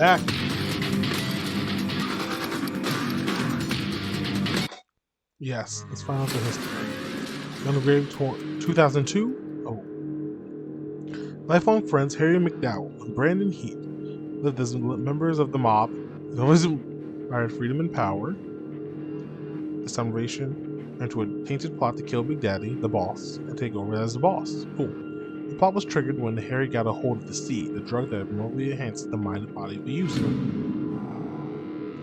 back. Yes, let's find out the history. Gungrave 2002. Oh. Lifelong friends Harry McDowell and Brandon Heath lived as members of the mob. They always admired freedom and power. The summation into a tainted plot to kill Big Daddy, the boss, and take over as the boss. Cool. The plot was triggered when Harry got a hold of the seed, the drug that abnormally enhances the mind and body of the user.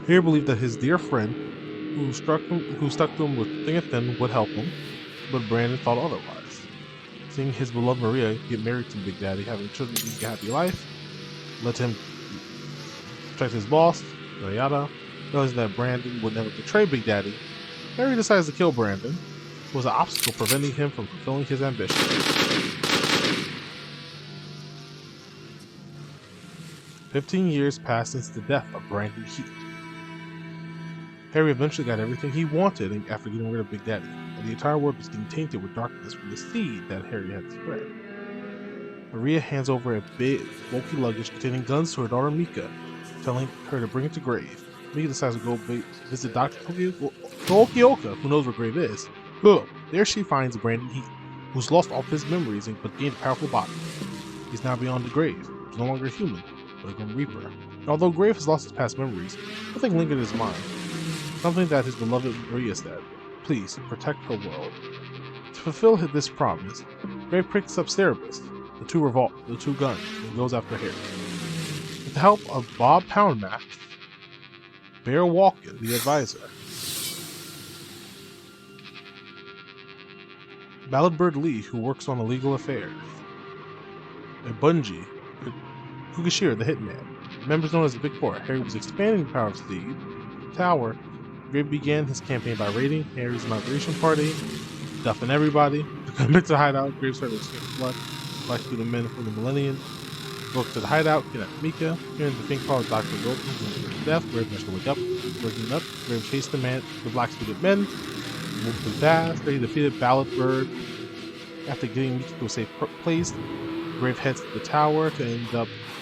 Harry believed that his dear friend, who stuck to him with thick and thin, would help him, but Brandon thought otherwise. Seeing his beloved Maria get married to Big Daddy, having children lead a happy life, led him protect his boss, yada yada. Realizing that Brandon would never betray Big Daddy, Harry decides to kill Brandon, who was an obstacle preventing him from fulfilling his ambition. 15 years passed since the death of Brandon Heath. Harry eventually got everything he wanted after getting rid of Big Daddy, and the entire world was getting tainted with darkness from the seed that Harry had spread. Maria hands over a big, bulky luggage containing guns to her daughter Mika, telling her to bring it to Grave. Mika decides to go visit Dr. Tokioka, who knows where Grave is. Boom! There she finds Brandon Heath, who's lost all of his memories but gained a powerful body. He's now beyond the grave. He's no longer human, but a Grim Reaper. And although Grave has lost his past memories, something lingered in his mind. Something that his beloved Maria said. Please, protect her world. To fulfill this promise, Grave picks up Cerebus, the two guns, and goes after Harry. With the help of Bob Poundmax, Bear Walken, the advisor, Balladbird Lee, who works on illegal affairs, and Bungie, Kugashira, the hitman, members known as the Big Four. Harry was expanding the power of Seed Tower. Grave began his campaign by raiding Harry's inauguration party, duffing everybody. To commit to the hideout, Grave started to escape blood, like through the men from the Millennium. Broke to the hideout, kidnapped Mika. Hearing the thing called Dr. Goku, who death, Grave managed to wake up. Waking up, Grave chased the black-suited men, moved too fast. They defeated Balladbird. After getting Mika to a safe place, Grave heads to the tower to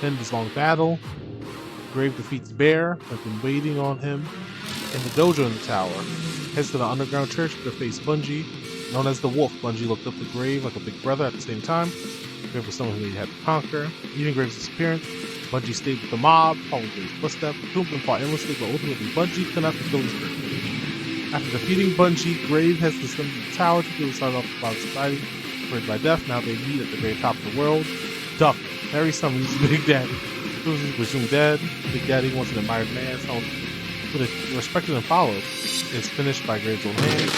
end this long battle. Grave defeats Bear, who's been waiting on him in the dojo in the tower. Heads to the underground church to face Bungie. Known as the Wolf, Bungie looked up to Grave like a big brother at the same time. Grave was someone who he had to conquer. Even Grave's disappearance, Bungie stayed with the mob, followed Grave's footsteps, doomed and fought endlessly, but ultimately Bungie could not fulfill his purpose. After defeating Bungie, Grave has descended to the tower to do side off the Cloud Society. Afraid by death, now they meet at the very top of the world. Duck, Harry summons Big Daddy. Susan's presumed dead. Big Daddy, once an admired man, someone who they respected and followed, is finished by Grave's own hand.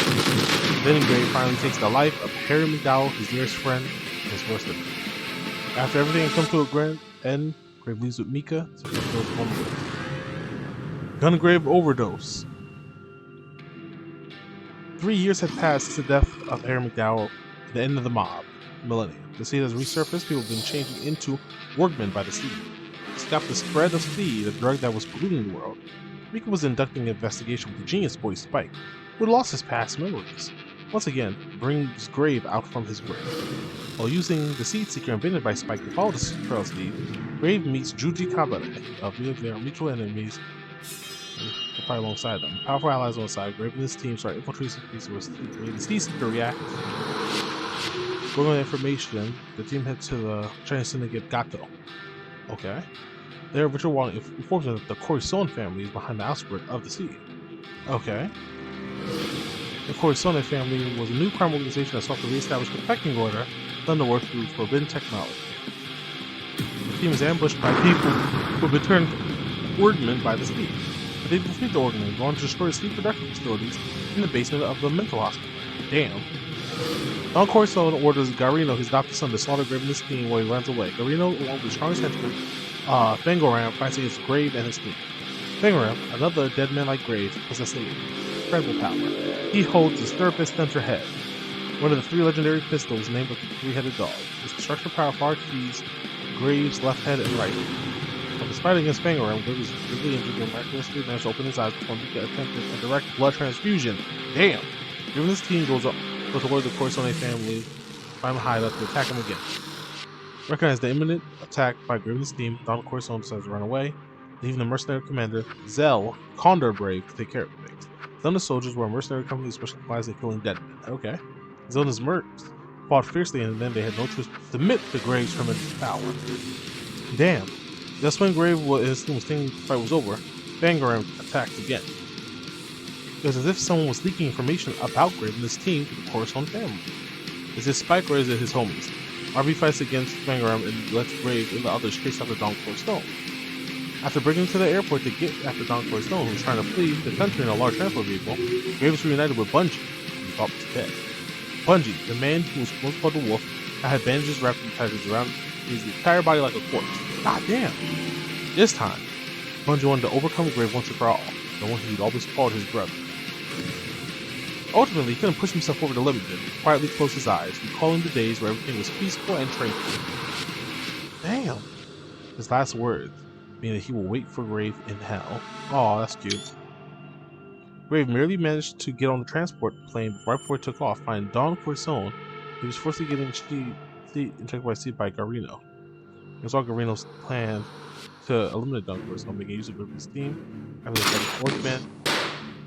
Then Grave finally takes the life of Harry McDowell, his nearest friend, and his worst enemy. After everything comes to a grand end, Grave leaves with Mika to fulfill his one wish. Gungrave overdose. 3 years had passed since the death of Harry McDowell at the end of the mob millennium. The seed has resurfaced. People have been changing into workmen by the seed. To stop the spread of seed, a drug that was polluting the world, Mika was conducting an investigation with the genius boy Spike, who had lost his past memories. Once again, brings Grave out from his grave. While using the seed seeker invented by Spike to follow the trail seed, Grave meets Juji Kabare, of their mutual enemies, and probably alongside them. Powerful allies on the side, Grave and his team start infiltrating the seed seeker reacts. Going on information, the team heads to the Chinese syndicate Gato. Okay. Their virtual wallet informs them that the Corisone family is behind the outskirts of the seed. Okay. The Corisone family was a new crime organization that sought to re-establish the pecking order done the work through forbidden technology. The team is ambushed by people who have been turned workmen by the seed. But they defeat the organ and go on to destroy the seed production facilities in the basement of the mental hospital. Damn. Don Corisone orders Garino, his adopted son, to slaughter Grave and his team while he runs away. Garino, along with the strongest henchman, Fangoram, fights against Grave and his team. Fangoram, another dead man like Grave, possesses incredible power. He holds the Cerebus Center head, one of the 3 legendary pistols named after the 3-headed dog. His destructive power far exceeds Grave's left head and right. But despite against Fangoram, Grave was really injured and miraculously managed to open his eyes before Mika attempted a direct blood transfusion. Damn! Grave and his team goes toward the Corisone family, find a hideout to attack him again. Recognize the imminent attack by Grave and his team, Don Corisone decides to run away. leaving the mercenary commander, Zell Condorbrave, to take care of things. Zell and the soldiers were a mercenary company specialized in killing dead men. Okay. Zell and his mercs fought fiercely, and then they had no choice but to submit to Grave's tremendous power. Damn. Just when Grave and his team was thinking the fight was over, Fangaram attacked again. It was as if someone was leaking information about Grave and his team to the Coruscant family. Is it Spike or is it his homies? RB fights against Fangaram and lets Grave and the others chase after Dongfor Stone. After bringing him to the airport to get after Dongfor Stone, who was trying to flee the country in a large transport vehicle, Grave was reunited with Bungie, who he thought was dead. Bungie, the man who was once called the Wolf, had bandages wrapped in tigers around his entire body like a corpse. God damn! This time, Bungie wanted to overcome Grave once and for all, the one he'd always called his brother. Ultimately, he couldn't push himself over the limit and quietly closed his eyes, recalling the days where everything was peaceful and tranquil. Damn! His last words being that he will wait for Grave in hell. Aw, that's cute. Grave merely managed to get on the transport plane right before it took off, finding Don Corson. He was forcibly getting injected by sea by Garino. It was all Garino's plan to eliminate Don Corson, making use of his team, having the fourth man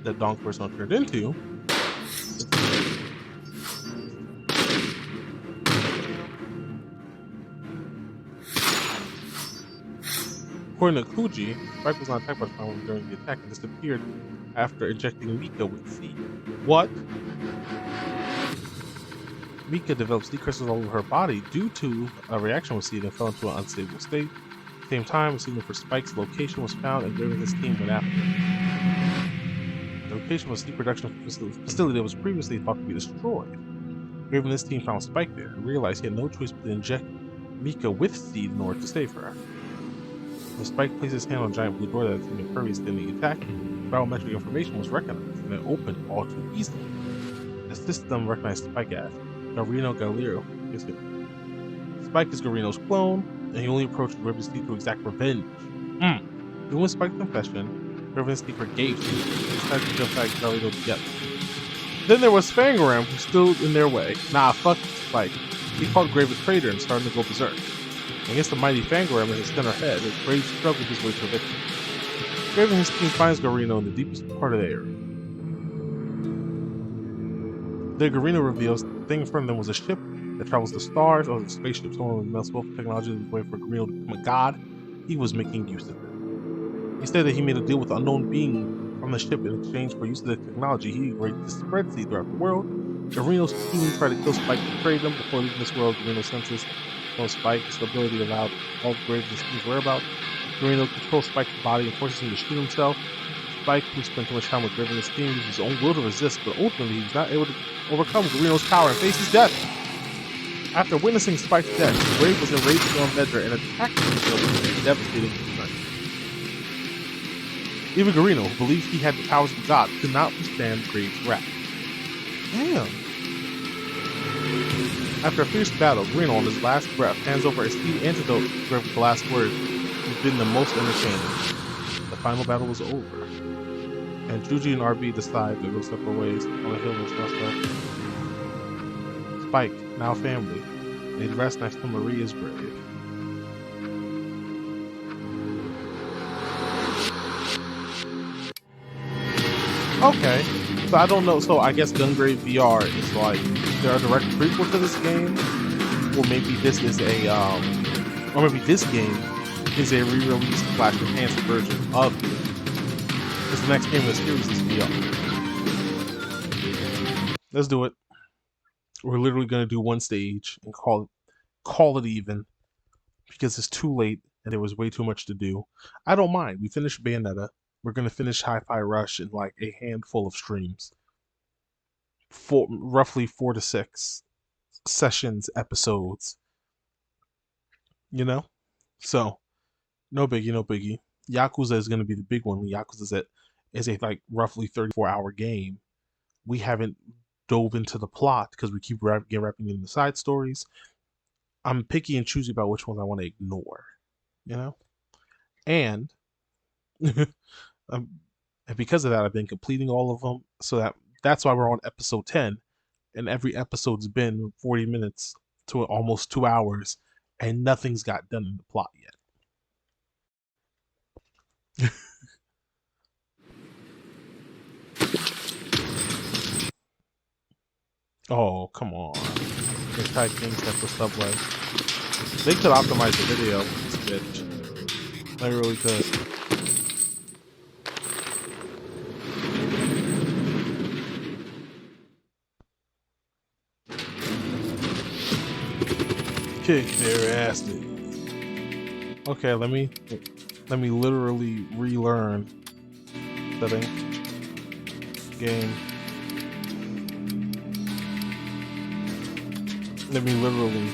that Don Corson turned into. According to Kuji, Spike was not attacked by the Final during the attack and disappeared after injecting Mika with seed. What? Mika developed seed crystals all over her body due to a reaction with seed and fell into an unstable state. At the same time, a signal for Spike's location was found and Grave and his team went after him. The location was a seed production facility that was previously thought to be destroyed. Grave and his team found Spike there and realized he had no choice but to inject Mika with seed in order to save her. When Spike placed his hand on a giant blue door that had been previously in the attack, biometric information was recognized and it opened all too easily. The system recognized Spike as Garino Galero. Spike is Garino's clone, and he only approached Riven's teeth to exact revenge. Even with Spike's confession, Riven's teeth forgave him and decided to fight Galero together. Then there was Fangaram, who stood in their way. Nah, fuck Spike. He called Grave a traitor and started to go berserk. Against the mighty Fangaram in his center head, Grave struggled his way to a victory. Grave and his team finds Garino in the deepest part of the area. There, Garino reveals the thing in front of them was a ship that travels the stars or the spaceship. Someone with immense wealth of technology was waiting for Garino to become a god. He was making use of it. He said that he made a deal with an unknown being from the ship in exchange for use of the technology. He agreed to spread seed throughout the world. Garino's team tried to kill Spike to trade them before leaving this world. Garino senses Spike's ability allowed all Graves and Steve's whereabouts. Garino controls Spike's body and forces him to shoot himself. Spike, who spent too much time with Grave and his team, used his own will to resist, but ultimately he was not able to overcome Garino's power and face his death. After witnessing Spike's death, Grave was enraged beyond measure and attacked himself with a devastating strike. Even Garino, who believed he had the powers of God, could not withstand Grave's wrath. Damn. After a fierce battle, Garino, on his last breath, hands over a seed antidote to Grave with the last word, who's been the most entertaining. The final battle was over, and Juji and RB decide to go separate ways on a hill in Scottsdale. Spike, now family, laid rest next to Maria's grave. Okay, so I don't know. So I guess Gungrave G.O.R.E is like they're a direct prequel to this game, or maybe this is a or maybe this game is a re-release / enhanced version of it. Because the next game in the series is VR. Let's do it. We're literally gonna do one stage and call it even, because it's too late and there was way too much to do. I don't mind. We finished Bayonetta. We're gonna finish Hi-Fi Rush in like a handful of streams. Roughly 4 to 6 sessions, episodes. You know? So, no biggie, no biggie. Yakuza is gonna be the big one. Yakuza is a like roughly 34-hour game. We haven't dove into the plot because we keep wrapping in the side stories. I'm picky and choosy about which ones I want to ignore, you know? And and because of that, I've been completing all of them. So that's why we're on episode 10. And every episode's been 40 minutes to almost 2 hours. And nothing's got done in the plot yet. Oh, come on. They type things type of stuff like they could optimize the video with this bitch. They really could. Kick their asses. Okay, let me literally relearn setting game. Let me literally.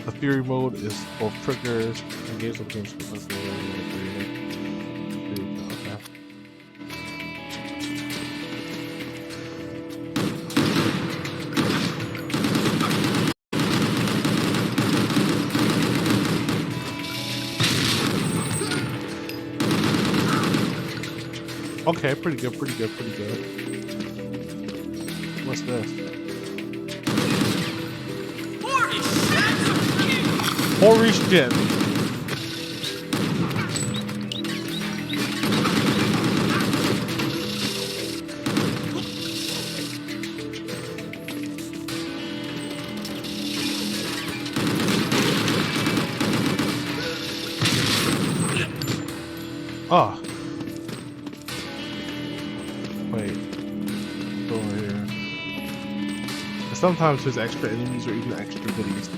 The theory mode is both triggers and games of games. Okay, pretty good, pretty good, pretty good. What's this? Holy shit! Oh. Wait. Go over here. And sometimes there's extra enemies or even extra goodies.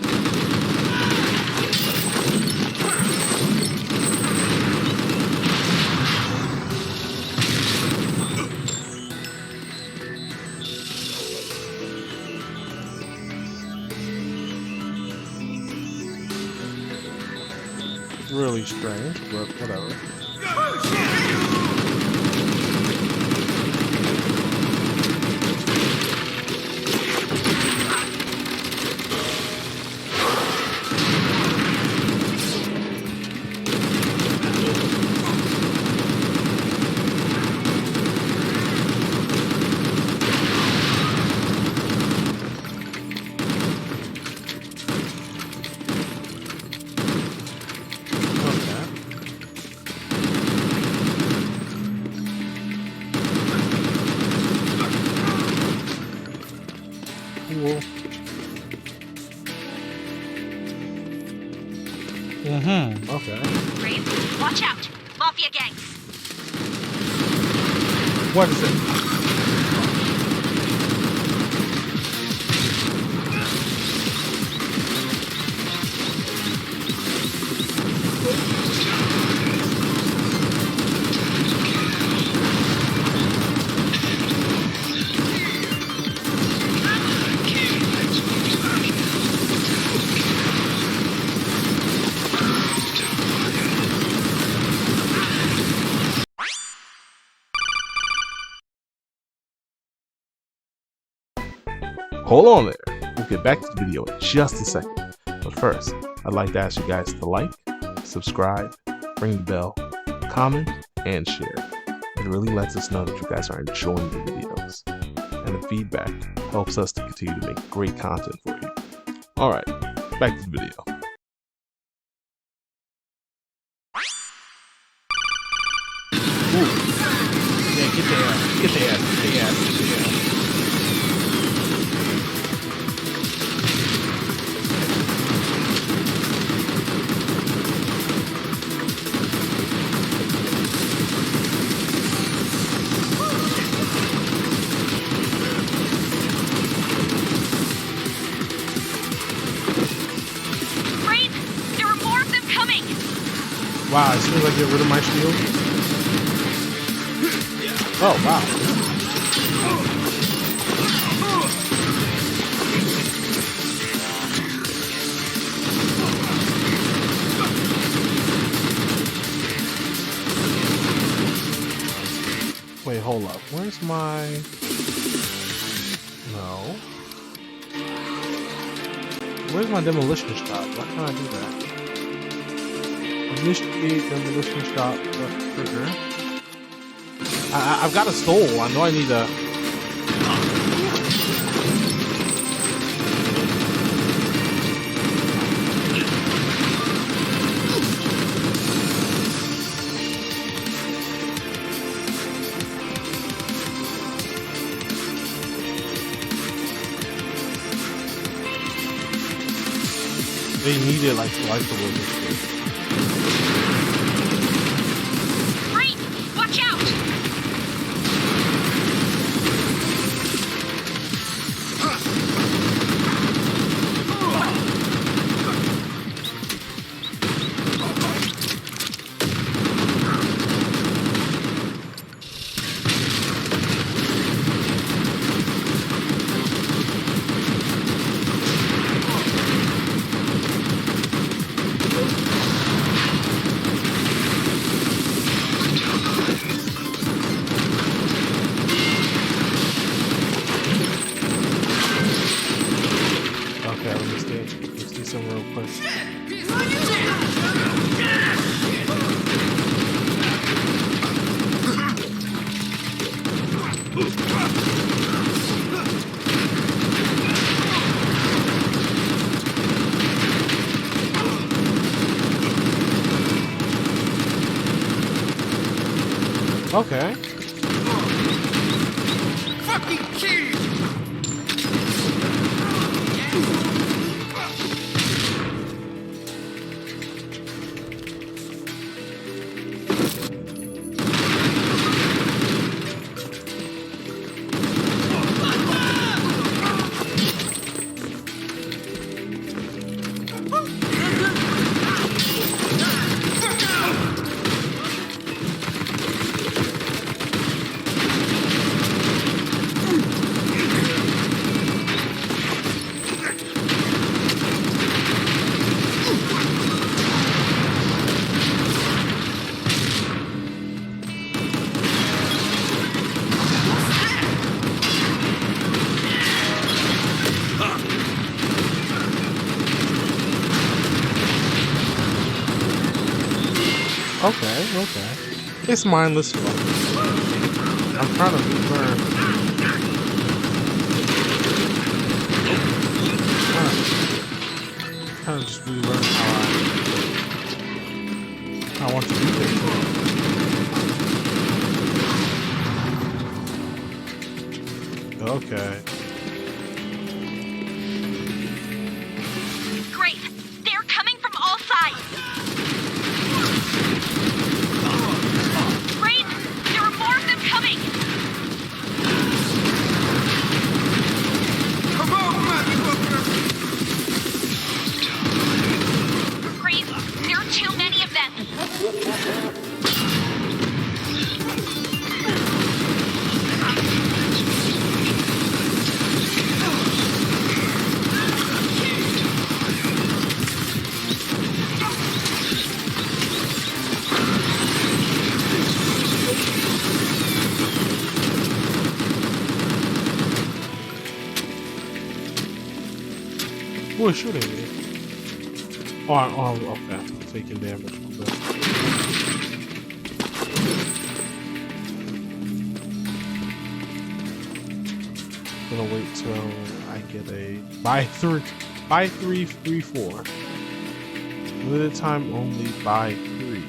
Really strange, but whatever. Okay. Brave, watch out! Mafia gangs! What is it? Hold on there. We'll get back to the video in just a second. But first, I'd like to ask you guys to like, subscribe, ring the bell, comment, and share. It really lets us know that you guys are enjoying the videos. And the feedback helps us to continue to make great content for you. Alright, back to the video. Ooh. Yeah, get their ass, get their ass, get their ass, get their ass. Wow, as soon as I get rid of my shield. Oh, wow. Wait, hold up. Where's my... No. Where's my demolition shot? Why can't I do that? Initiate demolition shot trigger. I've got a soul. I know I need a. they needed like collectibles and shit. Freeze! Watch out! Okay, let's see some real quick. Okay. Fucking kid! Okay. It's mindless fun. I'm trying to relearn. Kind of just relearn how I want to do things. Okay. Great! They're coming from all sides! Freeze! There are more of them coming! Come on, motherfucker! Freeze! There are too many of them! Who is shooting me? Oh, okay. I'm taking damage from that. Gonna wait till I get a buy three, free 4. Limited time only, buy 3.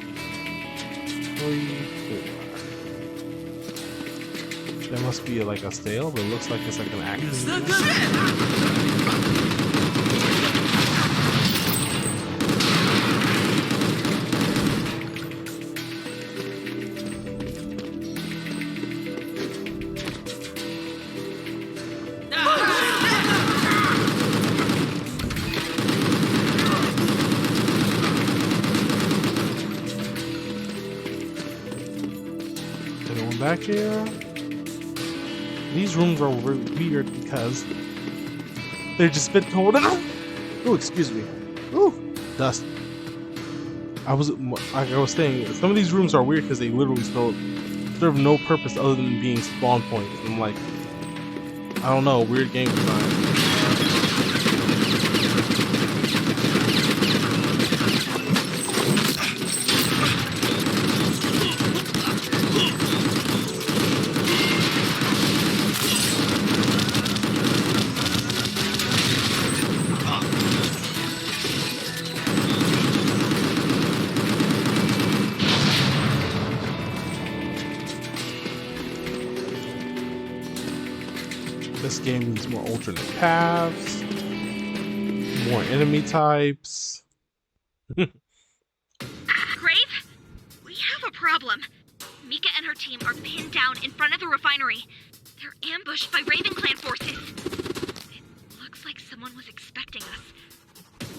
4. That must be like a sale, but it looks like it's like an action. Back here. These rooms are weird because they're just been told. Oh, excuse me. Ooh, dust. I was saying, some of these rooms are weird because they literally serve no purpose other than being spawn points. I'm like, I don't know, weird game design. This game needs more alternate paths, More enemy types. Grave? We have a problem. Mika and her team are pinned down in front of the refinery. They're ambushed by Raven Clan forces. It looks like someone was expecting us.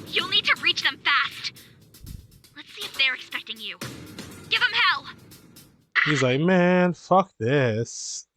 You'll need to reach them fast. Let's see if they're expecting you. Give them hell! He's like, man, fuck this.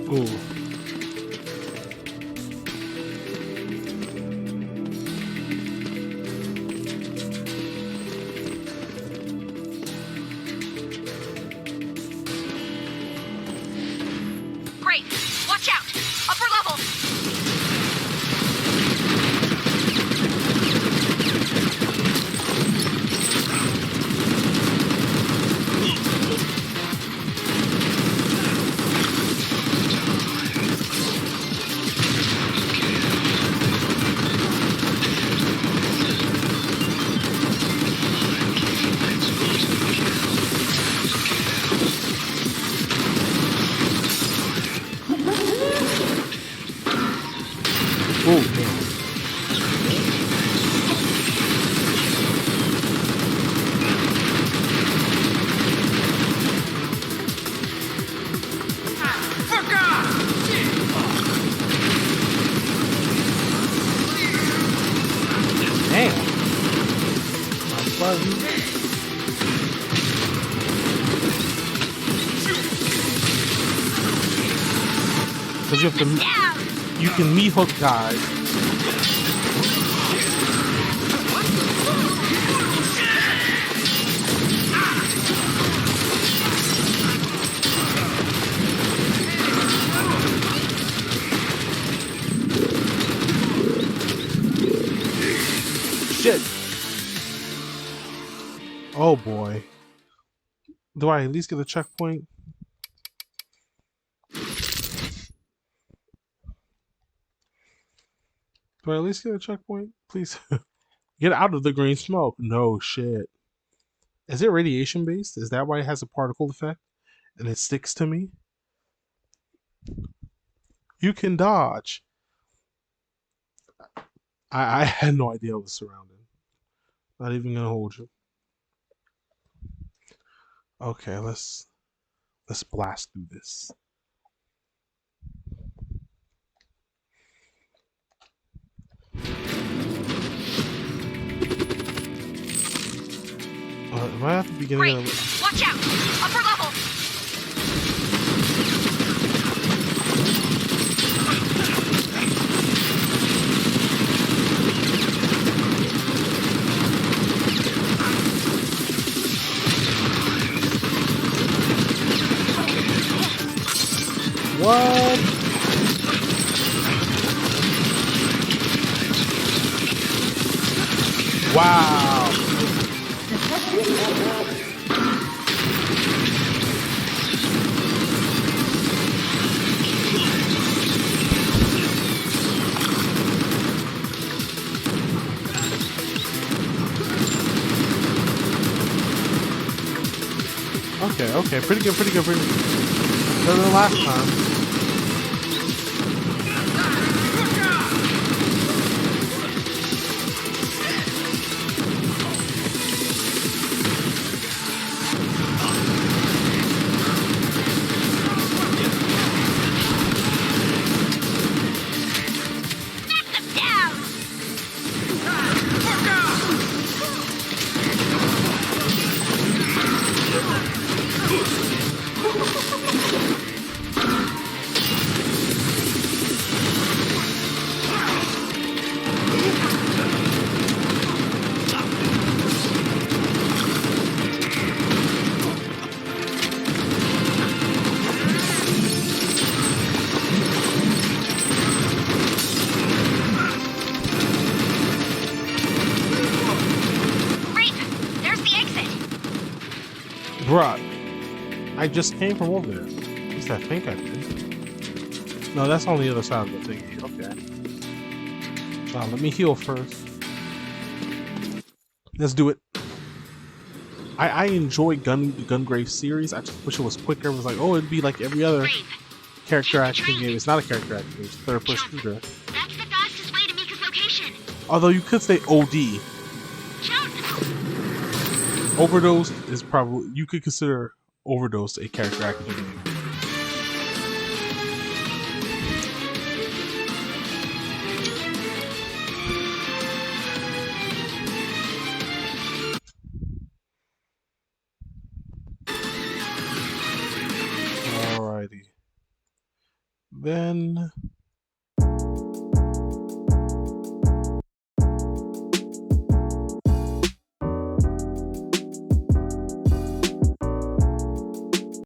Ooh. Great! Watch out! Upper level! Ooh, man. Fuck off! Damn. My button. Because you have to, Down! you can meat hook guys. Shit. Oh boy. Do I at least get a checkpoint? Do I at least get a checkpoint? Please. Get out of the green smoke. No shit. Is it radiation based? Is that why it has a particle effect? And it sticks to me? You can dodge. I had no idea I was surrounded. Not even gonna hold you. Okay, let's blast through this. Am I at the beginning Great! of Watch out! Upper level! what? Wow. Okay, pretty good. Better than last time. Knock them down! Fuck off! Bruh, I just came from over there. At least I think I did. No, that's on the other side of the thingy. Okay. Let me heal first. Let's do it. I enjoy the Gungrave series. I just wish it was quicker. It was like, oh, it'd be like every other character action game. It's not a character action game. It's a third-person shooter. That's the fastest way to Mika's location. Although you could say OD. Jump! Overdose is probably, you could consider Overdose a character action game. Alrighty. Then